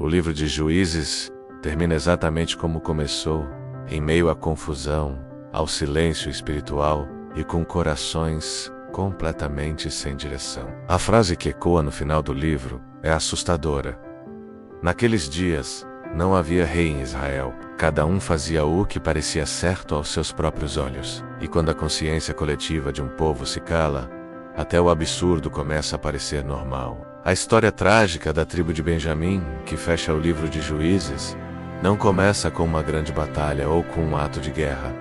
O livro de Juízes termina exatamente como começou, em meio à confusão, ao silêncio espiritual e com corações completamente sem direção. A frase que ecoa no final do livro é assustadora. Naqueles dias, não havia rei em Israel. Cada um fazia o que parecia certo aos seus próprios olhos. E quando a consciência coletiva de um povo se cala, até o absurdo começa a parecer normal. A história trágica da tribo de Benjamim, que fecha o livro de Juízes, não começa com uma grande batalha ou com um ato de guerra.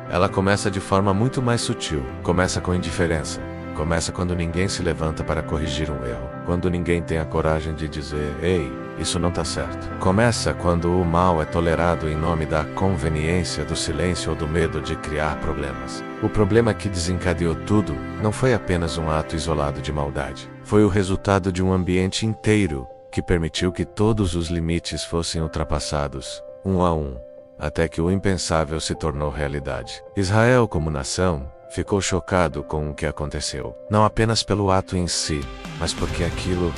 Ela começa de forma muito mais sutil. Começa com indiferença. Começa quando ninguém se levanta para corrigir um erro. Quando ninguém tem a coragem de dizer, ei, isso não está certo. Começa quando o mal é tolerado em nome da conveniência, do silêncio ou do medo de criar problemas. O problema que desencadeou tudo não foi apenas um ato isolado de maldade. Foi o resultado de um ambiente inteiro que permitiu que todos os limites fossem ultrapassados, um a um, até que o impensável se tornou realidade. Israel, como nação, ficou chocado com o que aconteceu. Não apenas pelo ato em si, mas porque aquilo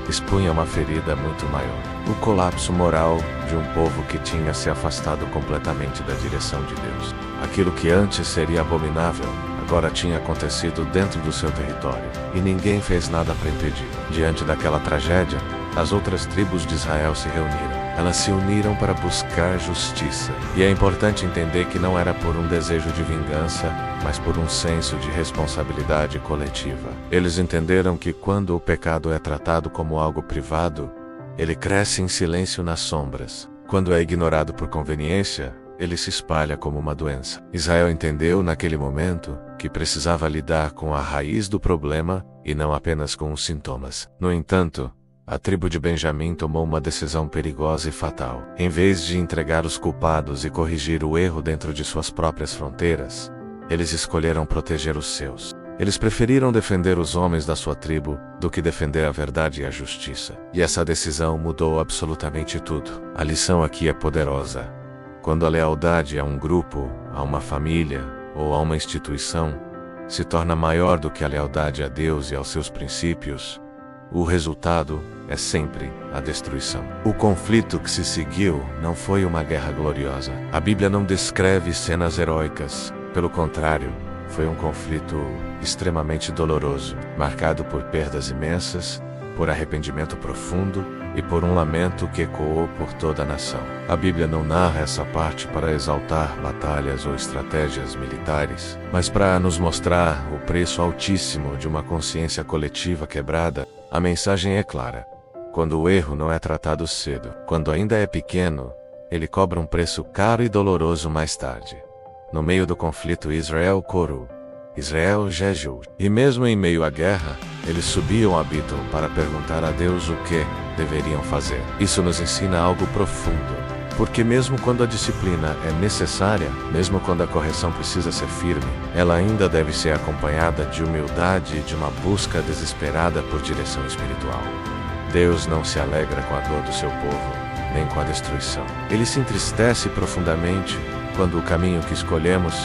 expunha uma ferida muito maior. O colapso moral de um povo que tinha se afastado completamente da direção de Deus. Aquilo que antes seria abominável, agora tinha acontecido dentro do seu território, e ninguém fez nada para impedir. Diante daquela tragédia, as outras tribos de Israel se reuniram. Elas se uniram para buscar justiça. E é importante entender que não era por um desejo de vingança, mas por um senso de responsabilidade coletiva. Eles entenderam que quando o pecado é tratado como algo privado, ele cresce em silêncio nas sombras. Quando é ignorado por conveniência, ele se espalha como uma doença. Israel entendeu naquele momento que precisava lidar com a raiz do problema e não apenas com os sintomas. No entanto, a tribo de Benjamim tomou uma decisão perigosa e fatal. Em vez de entregar os culpados e corrigir o erro dentro de suas próprias fronteiras, eles escolheram proteger os seus. Eles preferiram defender os homens da sua tribo do que defender a verdade e a justiça. E essa decisão mudou absolutamente tudo. A lição aqui é poderosa. Quando a lealdade a um grupo, a uma família ou a uma instituição se torna maior do que a lealdade a Deus e aos seus princípios, o resultado é sempre a destruição. O conflito que se seguiu não foi uma guerra gloriosa. A Bíblia não descreve cenas heróicas. Pelo contrário, foi um conflito extremamente doloroso, marcado por perdas imensas, por arrependimento profundo e por um lamento que ecoou por toda a nação. A Bíblia não narra essa parte para exaltar batalhas ou estratégias militares, mas para nos mostrar o preço altíssimo de uma consciência coletiva quebrada. A mensagem é clara. Quando o erro não é tratado cedo, quando ainda é pequeno, ele cobra um preço caro e doloroso mais tarde. No meio do conflito, Israel corou, Israel jejuou. E mesmo em meio à guerra, eles subiam a Bíton para perguntar a Deus o que deveriam fazer. Isso nos ensina algo profundo. Porque mesmo quando a disciplina é necessária, mesmo quando a correção precisa ser firme, ela ainda deve ser acompanhada de humildade e de uma busca desesperada por direção espiritual. Deus não se alegra com a dor do seu povo, nem com a destruição. Ele se entristece profundamente quando o caminho que escolhemos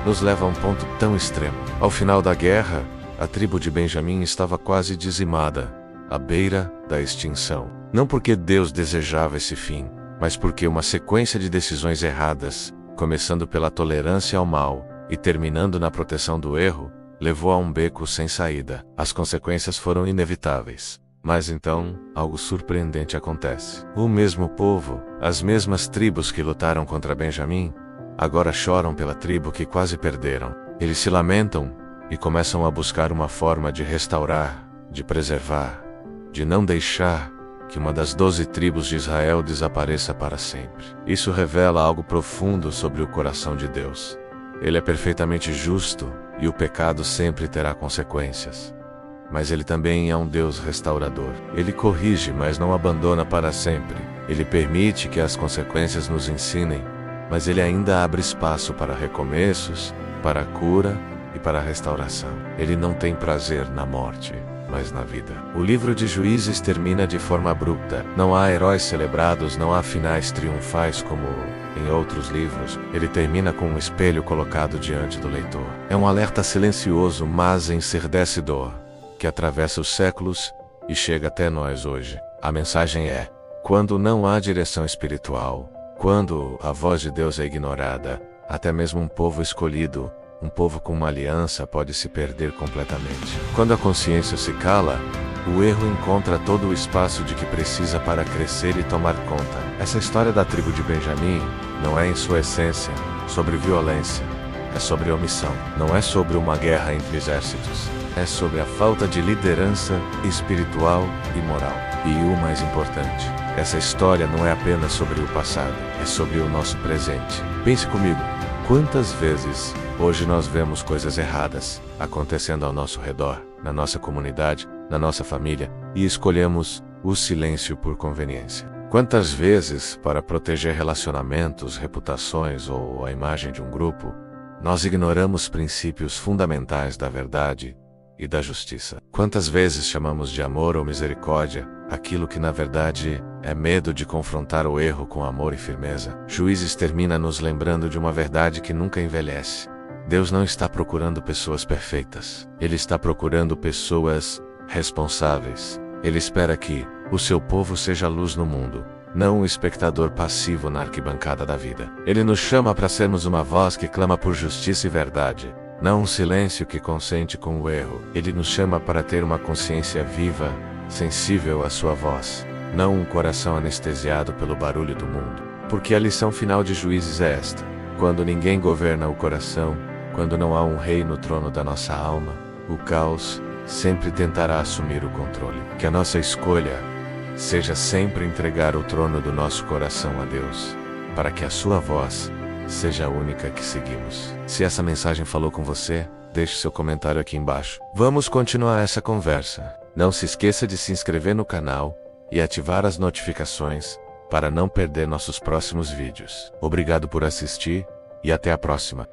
nos leva a um ponto tão extremo. Ao final da guerra, a tribo de Benjamim estava quase dizimada, à beira da extinção. Não porque Deus desejava esse fim, mas porque uma sequência de decisões erradas, começando pela tolerância ao mal e terminando na proteção do erro, levou a um beco sem saída. As consequências foram inevitáveis. Mas então, algo surpreendente acontece. O mesmo povo, as mesmas tribos que lutaram contra Benjamim, agora choram pela tribo que quase perderam. Eles se lamentam e começam a buscar uma forma de restaurar, de preservar, de não deixar que uma das 12 tribos de Israel desapareça para sempre. Isso revela algo profundo sobre o coração de Deus. Ele é perfeitamente justo e o pecado sempre terá consequências. Mas ele também é um Deus restaurador. Ele corrige, mas não abandona para sempre. Ele permite que as consequências nos ensinem, mas ele ainda abre espaço para recomeços, para a cura e para a restauração. Ele não tem prazer na morte, mas na vida. O livro de Juízes termina de forma abrupta. Não há heróis celebrados, não há finais triunfais como em outros livros. Ele termina com um espelho colocado diante do leitor. É um alerta silencioso, mas ensurdecedor, que atravessa os séculos e chega até nós hoje. A mensagem é: Quando não há direção espiritual, quando a voz de Deus é ignorada, até mesmo um povo escolhido, um povo com uma aliança pode se perder completamente. Quando a consciência se cala, o erro encontra todo o espaço de que precisa para crescer e tomar conta. Essa história da tribo de Benjamim não é em sua essência sobre violência, é sobre omissão. Não é sobre uma guerra entre exércitos, é sobre a falta de liderança espiritual e moral. E o mais importante, essa história não é apenas sobre o passado, é sobre o nosso presente. Pense comigo, quantas vezes hoje nós vemos coisas erradas acontecendo ao nosso redor, na nossa comunidade, na nossa família, e escolhemos o silêncio por conveniência. Quantas vezes, para proteger relacionamentos, reputações ou a imagem de um grupo, nós ignoramos princípios fundamentais da verdade e da justiça? Quantas vezes chamamos de amor ou misericórdia aquilo que na verdade é medo de confrontar o erro com amor e firmeza? Juízes termina nos lembrando de uma verdade que nunca envelhece. Deus não está procurando pessoas perfeitas. Ele está procurando pessoas responsáveis. Ele espera que o seu povo seja luz no mundo, não um espectador passivo na arquibancada da vida. Ele nos chama para sermos uma voz que clama por justiça e verdade, não um silêncio que consente com o erro. Ele nos chama para ter uma consciência viva, sensível à sua voz, não um coração anestesiado pelo barulho do mundo. Porque a lição final de Juízes é esta: quando ninguém governa o coração, quando não há um rei no trono da nossa alma, o caos sempre tentará assumir o controle. Que a nossa escolha seja sempre entregar o trono do nosso coração a Deus, para que a sua voz seja a única que seguimos. Se essa mensagem falou com você, deixe seu comentário aqui embaixo. Vamos continuar essa conversa. Não se esqueça de se inscrever no canal e ativar as notificações para não perder nossos próximos vídeos. Obrigado por assistir e até a próxima.